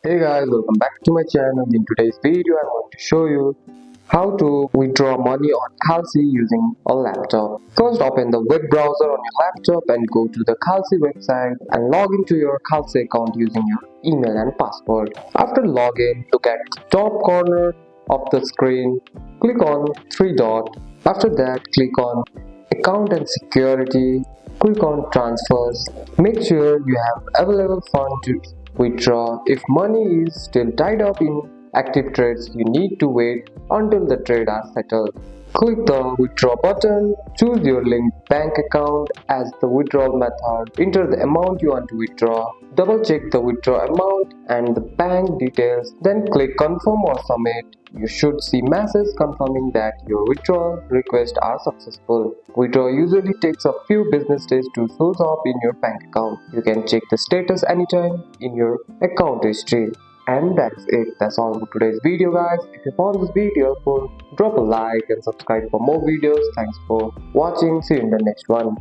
Hey guys, welcome back to my channel. In today's video, I'm going to show you how to withdraw money on Kalshi using a laptop. First, open the web browser on your laptop and go to the Kalshi website and log into your Kalshi account using your email and password. After login, look at the top corner of the screen, click on three dots. After that, click on account and security, click on transfers. Make sure you have available fund to withdraw. If money is still tied up in active trades, you need to wait until the trade are settled. Click the withdraw button, choose your linked bank account as the withdrawal method, enter the amount you want to withdraw, double check the withdraw amount and the bank details, then click confirm or submit. You should see messages confirming that your withdrawal requests are successful. Withdrawal usually takes a few business days to show up in your bank account. You can check the status anytime in your account history. And that's it. That's all for today's video, guys. If you found this video helpful, drop a like and subscribe for more videos. Thanks for watching. See you in the next one.